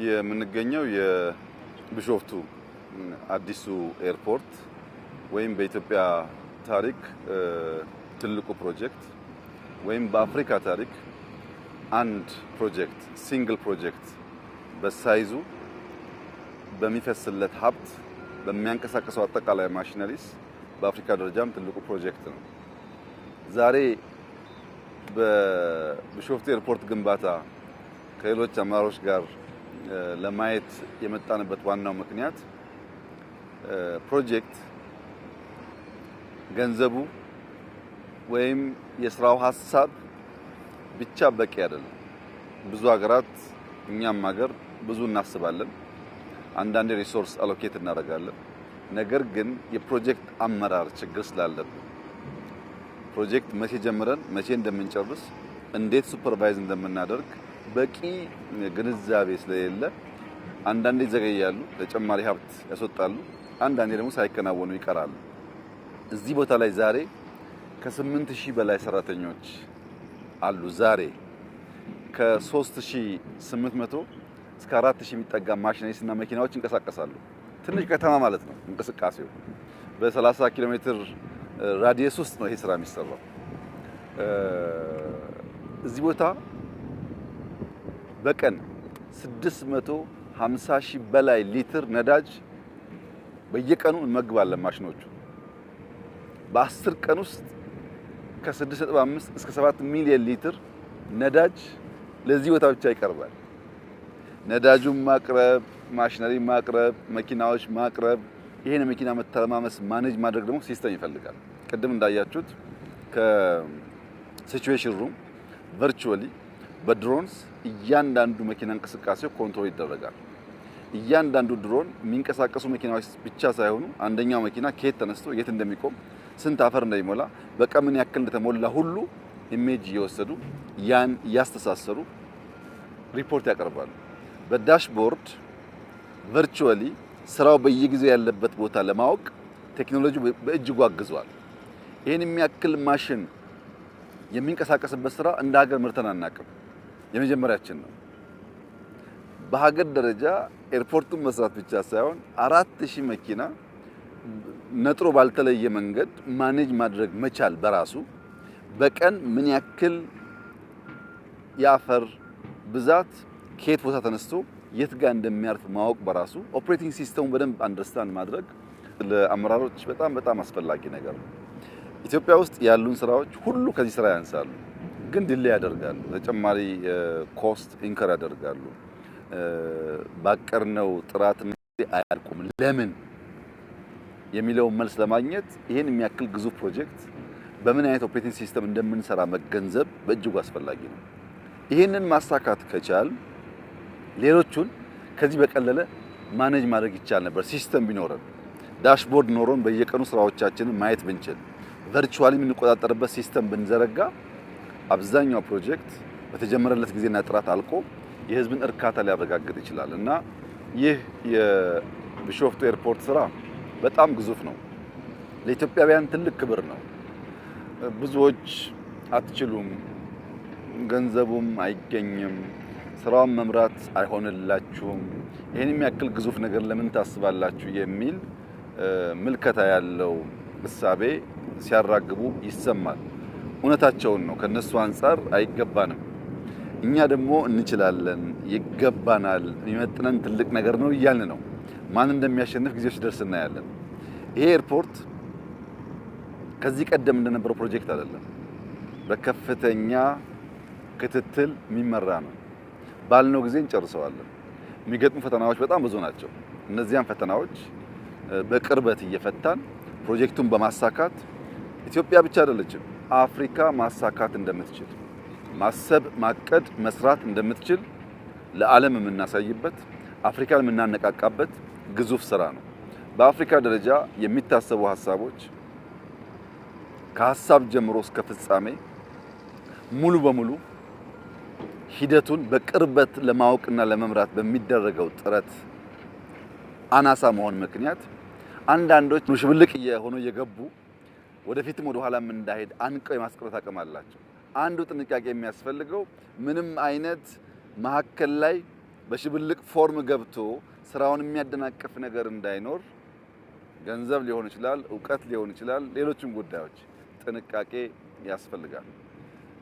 የምንገኘው የቢሾፍቱ አዲሱ ኤርፖርት ወይም በኢትዮጵያ ታሪክ ትልቁ ፕሮጀክት ወይም በአፍሪካ ታሪክ አንድ ፕሮጀክት ሲንግል ፕሮጀክት በሳይዙ በሚፈስለት ሀብት በሚያንቀሳቀሰው አጠቃላይ ማሽነሪስ በአፍሪካ ደረጃም ትልቁ ፕሮጀክት ነው። ዛሬ በቢሾፍቱ ኤርፖርት ግንባታ ከሌሎች አመራሮች ጋር ለማየት የመጣንበት ዋናው ምክንያት ፕሮጀክት ገንዘቡ ወይም የስራው ሐሳብ ብቻ በቂ አይደለም። ብዙ ሀገራት እኛም ሀገር ብዙ እናስባለን፣ አንዳንድ ሪሶርስ አሎኬት እናደርጋለን። ነገር ግን የፕሮጀክት አመራር ችግር ስላለብን ፕሮጀክት መቼ ጀምረን መቼ እንደምንጨርስ እንዴት ሱፐርቫይዝ እንደምናደርግ በቂ ግንዛቤ ስለሌለ አንዳንዴ ይዘገያሉ፣ ተጨማሪ ሀብት ያስወጣሉ፣ አንዳንዴ ደግሞ ሳይከናወኑ ይቀራሉ። እዚህ ቦታ ላይ ዛሬ ከ8000 በላይ ሰራተኞች አሉ። ዛሬ ከ3800 እስከ 4000 የሚጠጋ ማሽነሪስ እና መኪናዎች ይንቀሳቀሳሉ። ትንሽ ከተማ ማለት ነው። እንቅስቃሴው በ30 ኪሎ ሜትር ራዲየስ ውስጥ ነው ይሄ ስራ የሚሰራው። እዚህ ቦታ በቀን 650,000 በላይ ሊትር ነዳጅ በየቀኑ እንመግባለን። ማሽኖቹ በ10 ቀን ውስጥ ከ6.5 እስከ 7 ሚሊዮን ሊትር ነዳጅ ለዚህ ቦታ ብቻ ይቀርባል። ነዳጁን ማቅረብ፣ ማሽነሪ ማቅረብ፣ መኪናዎች ማቅረብ፣ ይሄን መኪና መተማመስ ማኔጅ ማድረግ ደግሞ ሲስተም ይፈልጋል። ቅድም እንዳያችሁት ከሲቹዌሽን ሩም ቨርቹዋሊ በድሮንስ እያንዳንዱ መኪና እንቅስቃሴው ኮንትሮል ይደረጋል። እያንዳንዱ ድሮን የሚንቀሳቀሱ መኪናዎች ብቻ ሳይሆኑ አንደኛው መኪና ከየት ተነስቶ የት እንደሚቆም ስንት አፈር እንደሚሞላ በቀን ምን ያክል እንደተሞላ ሁሉ ኢሜጅ እየወሰዱ ያን እያስተሳሰሩ ሪፖርት ያቀርባሉ። በዳሽቦርድ ቨርቹዋሊ ስራው በየጊዜው ያለበት ቦታ ለማወቅ ቴክኖሎጂ በእጅጉ አግዟል። ይሄን የሚያክል ማሽን የሚንቀሳቀስበት ስራ እንደ ሀገር ምርተን አናውቅም። የመጀመሪያችን ነው። በሀገር ደረጃ ኤርፖርቱን መስራት ብቻ ሳይሆን 4000 መኪና ነጥሮ ባልተለየ መንገድ ማኔጅ ማድረግ መቻል በራሱ በቀን ምን ያክል የአፈር ብዛት ከየት ቦታ ተነስቶ የት ጋር እንደሚያርፍ ማወቅ በራሱ ኦፕሬቲንግ ሲስተሙን በደንብ አንደርስታንድ ማድረግ ለአመራሮች በጣም አስፈላጊ ነገር ነው። ኢትዮጵያ ውስጥ ያሉን ስራዎች ሁሉ ከዚህ ስራ ያንሳሉ፣ ግን ዲሌይ ያደርጋሉ። ተጨማሪ ኮስት ኢንከር ያደርጋሉ። ባቀርነው ጥራት አያልቁም። ለምን የሚለውን መልስ ለማግኘት ይሄን የሚያክል ግዙፍ ፕሮጀክት በምን አይነት ኦፕሬቲንግ ሲስተም እንደምንሰራ መገንዘብ በእጅጉ አስፈላጊ ነው። ይሄንን ማሳካት ከቻል ሌሎቹን ከዚህ በቀለለ ማኔጅ ማድረግ ይቻል ነበር። ሲስተም ቢኖረን ዳሽቦርድ ኖሮን በየቀኑ ስራዎቻችንን ማየት ብንችል ቨርቹዋሊ የምንቆጣጠርበት ሲስተም ብንዘረጋ አብዛኛው ፕሮጀክት በተጀመረለት ጊዜና ጥራት አልቆ የህዝብን እርካታ ሊያረጋግጥ ይችላል እና ይህ የቢሾፍቱ ኤርፖርት ስራ በጣም ግዙፍ ነው። ለኢትዮጵያውያን ትልቅ ክብር ነው። ብዙዎች አትችሉም፣ ገንዘቡም አይገኝም፣ ስራውን መምራት አይሆንላችሁም፣ ይሄን የሚያክል ግዙፍ ነገር ለምን ታስባላችሁ የሚል ምልከታ ያለው እሳቤ ሲያራግቡ ይሰማል። እውነታቸውን ነው። ከነሱ አንፃር አይገባንም። እኛ ደግሞ እንችላለን፣ ይገባናል፣ የሚመጥነን ትልቅ ነገር ነው እያልን ነው። ማን እንደሚያሸንፍ ጊዜው ሲደርስ እናያለን። ይሄ ኤርፖርት ከዚህ ቀደም እንደነበረው ፕሮጀክት አይደለም። በከፍተኛ ክትትል የሚመራ ነው። ባልነው ጊዜ እንጨርሰዋለን። የሚገጥሙ ፈተናዎች በጣም ብዙ ናቸው። እነዚያን ፈተናዎች በቅርበት እየፈታን ፕሮጀክቱን በማሳካት ኢትዮጵያ ብቻ አይደለችም፣ አፍሪካ ማሳካት እንደምትችል ማሰብ፣ ማቀድ፣ መስራት እንደምትችል ለዓለም የምናሳይበት አፍሪካን የምናነቃቃበት ግዙፍ ስራ ነው። በአፍሪካ ደረጃ የሚታሰቡ ሀሳቦች ከሀሳብ ጀምሮ እስከ ፍጻሜ ሙሉ በሙሉ ሂደቱን በቅርበት ለማወቅና ለመምራት በሚደረገው ጥረት አናሳ መሆን ምክንያት አንዳንዶች ሽብልቅ የሆኑ እየገቡ ወደፊትም ወደ ኋላም እንዳይሄድ አንቀው የማስቀረት አቅም አላቸው። አንዱ ጥንቃቄ የሚያስፈልገው ምንም አይነት መሀከል ላይ በሽብልቅ ፎርም ገብቶ ስራውን የሚያደናቅፍ ነገር እንዳይኖር ገንዘብ ሊሆን ይችላል፣ ዕውቀት ሊሆን ይችላል፣ ሌሎችም ጉዳዮች ጥንቃቄ ያስፈልጋል።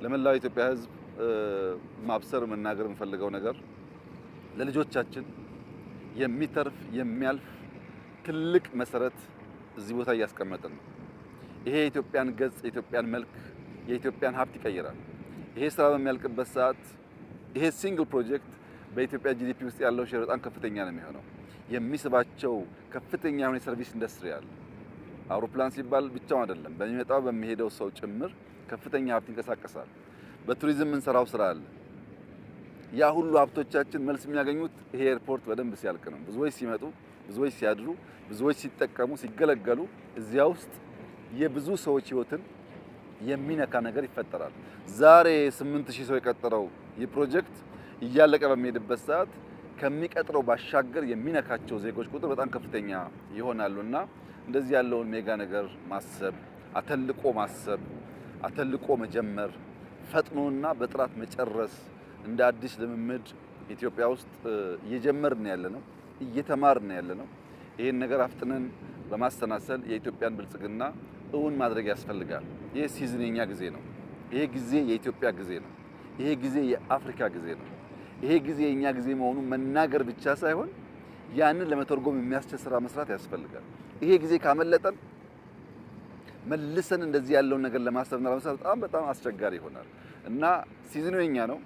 ለመላው ኢትዮጵያ ሕዝብ ማብሰር መናገር የምፈልገው ነገር ለልጆቻችን የሚተርፍ የሚያልፍ ትልቅ መሰረት እዚህ ቦታ እያስቀመጥን ነው። ይሄ የኢትዮጵያን ገጽ፣ የኢትዮጵያን መልክ፣ የኢትዮጵያን ሀብት ይቀይራል። ይሄ ስራ በሚያልቅበት ሰዓት ይሄ ሲንግል ፕሮጀክት በኢትዮጵያ ጂዲፒ ውስጥ ያለው ሼር በጣም ከፍተኛ ነው የሚሆነው። የሚስባቸው ከፍተኛ የሆነ ሰርቪስ ኢንዱስትሪ አለ። አውሮፕላን ሲባል ብቻው አይደለም፣ በሚመጣው በሚሄደው ሰው ጭምር ከፍተኛ ሀብት ይንቀሳቀሳል። በቱሪዝም የምንሰራው ስራ አለ። ያ ሁሉ ሀብቶቻችን መልስ የሚያገኙት ይሄ ኤርፖርት በደንብ ሲያልቅ ነው። ብዙዎች ሲመጡ፣ ብዙዎች ሲያድሩ፣ ብዙዎች ሲጠቀሙ፣ ሲገለገሉ እዚያ ውስጥ የብዙ ሰዎች ህይወትን የሚነካ ነገር ይፈጠራል። ዛሬ 8000 ሰው የቀጠረው ይህ ፕሮጀክት እያለቀ በሚሄድበት ሰዓት ከሚቀጥረው ባሻገር የሚነካቸው ዜጎች ቁጥር በጣም ከፍተኛ ይሆናሉና እንደዚህ ያለውን ሜጋ ነገር ማሰብ፣ አተልቆ ማሰብ፣ አተልቆ መጀመር፣ ፈጥኖና በጥራት መጨረስ እንደ አዲስ ልምምድ ኢትዮጵያ ውስጥ እየጀመርን ያለነው እየተማርን ያለነው ይሄን ነገር አፍጥነን በማስተናሰል የኢትዮጵያን ብልጽግና እውን ማድረግ ያስፈልጋል። ይሄ ሲዝን የኛ ጊዜ ነው። ይሄ ጊዜ የኢትዮጵያ ጊዜ ነው። ይሄ ጊዜ የአፍሪካ ጊዜ ነው። ይሄ ጊዜ የኛ ጊዜ መሆኑን መናገር ብቻ ሳይሆን ያንን ለመተርጎም የሚያስችል ስራ መስራት ያስፈልጋል። ይሄ ጊዜ ካመለጠን መልሰን እንደዚህ ያለውን ነገር ለማሰብና ለመስራት በጣም አስቸጋሪ ይሆናል እና ሲዝኑ የኛ ነው።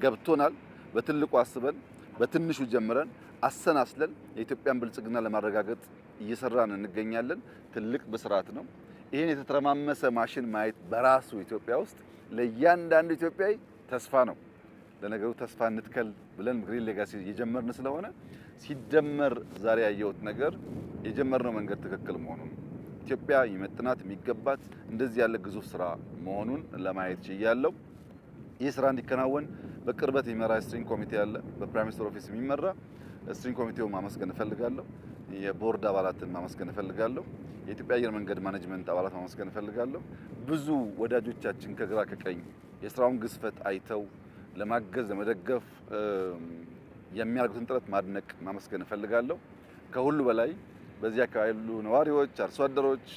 ገብቶናል። በትልቁ አስበን በትንሹ ጀምረን አሰናስለን የኢትዮጵያን ብልጽግና ለማረጋገጥ እየሰራን እንገኛለን። ትልቅ ብስራት ነው። ይሄን የተተረማመሰ ማሽን ማየት በራሱ ኢትዮጵያ ውስጥ ለእያንዳንዱ ኢትዮጵያዊ ተስፋ ነው። ለነገሩ ተስፋ እንትከል ብለን ግሪን ሌጋሲ እየጀመርን ስለሆነ ሲደመር ዛሬ ያየሁት ነገር የጀመርነው መንገድ ትክክል መሆኑን ኢትዮጵያ ይመጥናት የሚገባት እንደዚህ ያለ ግዙፍ ስራ መሆኑን ለማየት ችያለሁ። ይህ ስራ እንዲከናወን በቅርበት የሚመራ ስትሪንግ ኮሚቴ አለ። በፕራይም ሚኒስትር ኦፊስ የሚመራ ስትሪንግ ኮሚቴውን ማመስገን እፈልጋለሁ። የቦርድ አባላትን ማመስገን እፈልጋለሁ። የኢትዮጵያ አየር መንገድ ማኔጅመንት አባላት ማመስገን እፈልጋለሁ። ብዙ ወዳጆቻችን ከግራ ከቀኝ የስራውን ግዝፈት አይተው ለማገዝ ለመደገፍ የሚያደርጉትን ጥረት ማድነቅ ማመስገን እፈልጋለሁ። ከሁሉ በላይ በዚህ አካባቢ ያሉ ነዋሪዎች፣ አርሶ አደሮች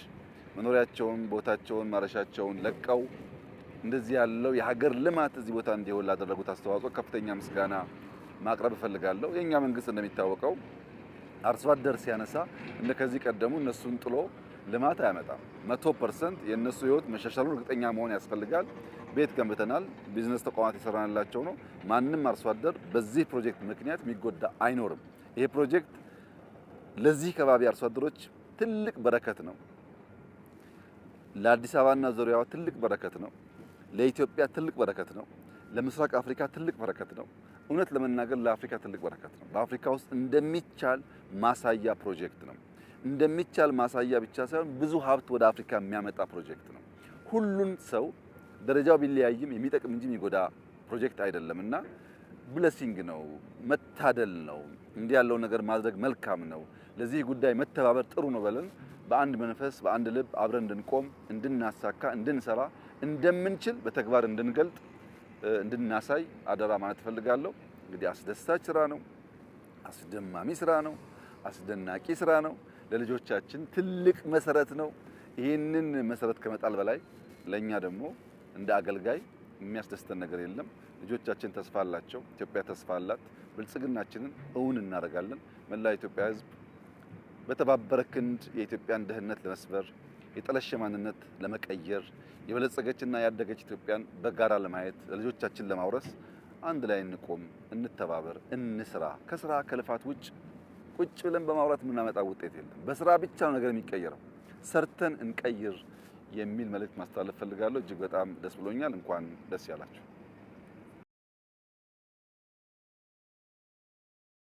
መኖሪያቸውን፣ ቦታቸውን፣ ማረሻቸውን ለቀው እንደዚህ ያለው የሀገር ልማት እዚህ ቦታ እንዲሆን ላደረጉት አስተዋጽኦ ከፍተኛ ምስጋና ማቅረብ እፈልጋለሁ። የኛ መንግስት እንደሚታወቀው አርሶ አደር ሲያነሳ እንደ ከዚህ ቀደሙ እነሱን ጥሎ ልማት አያመጣም። 100% የነሱ ህይወት መሻሻሉን እርግጠኛ መሆን ያስፈልጋል። ቤት ገንብተናል፣ ቢዝነስ ተቋማት የሰራንላቸው ነው። ማንም አርሶ አደር በዚህ ፕሮጀክት ምክንያት የሚጎዳ አይኖርም። ይሄ ፕሮጀክት ለዚህ ከባቢ አርሶ አደሮች ትልቅ በረከት ነው። ለአዲስ አበባና ዙሪያዋ ትልቅ በረከት ነው። ለኢትዮጵያ ትልቅ በረከት ነው። ለምስራቅ አፍሪካ ትልቅ በረከት ነው። እውነት ለመናገር ለአፍሪካ ትልቅ በረከት ነው። በአፍሪካ ውስጥ እንደሚቻል ማሳያ ፕሮጀክት ነው። እንደሚቻል ማሳያ ብቻ ሳይሆን ብዙ ሀብት ወደ አፍሪካ የሚያመጣ ፕሮጀክት ነው። ሁሉን ሰው ደረጃው ቢለያይም የሚጠቅም እንጂ የሚጎዳ ፕሮጀክት አይደለምና ብለሲንግ ነው፣ መታደል ነው። እንዲህ ያለው ነገር ማድረግ መልካም ነው። ለዚህ ጉዳይ መተባበር ጥሩ ነው ብለን በአንድ መንፈስ በአንድ ልብ አብረን እንድንቆም፣ እንድናሳካ፣ እንድንሰራ እንደምንችል በተግባር እንድንገልጥ እንድናሳይ አደራ ማለት እፈልጋለሁ። እንግዲህ አስደሳች ስራ ነው፣ አስደማሚ ስራ ነው፣ አስደናቂ ስራ ነው። ለልጆቻችን ትልቅ መሰረት ነው። ይህንን መሰረት ከመጣል በላይ ለኛ ደግሞ እንደ አገልጋይ የሚያስደስተን ነገር የለም። ልጆቻችን ተስፋ አላቸው፣ ኢትዮጵያ ተስፋ አላት። ብልጽግናችንን እውን እናደርጋለን። መላ ኢትዮጵያ ሕዝብ በተባበረ ክንድ የኢትዮጵያን ድህነት ለመስበር የጠለሸ ማንነት ለመቀየር የበለጸገችና ያደገች ኢትዮጵያን በጋራ ለማየት ለልጆቻችን ለማውረስ አንድ ላይ እንቆም፣ እንተባበር፣ እንስራ። ከስራ ከልፋት ውጭ ቁጭ ብለን በማውራት የምናመጣው ውጤት የለም። በስራ ብቻ ነው ነገር የሚቀየረው። ሰርተን እንቀይር የሚል መልእክት ማስተላለፍ ፈልጋለሁ። እጅግ በጣም ደስ ብሎኛል። እንኳን ደስ ያላችሁ።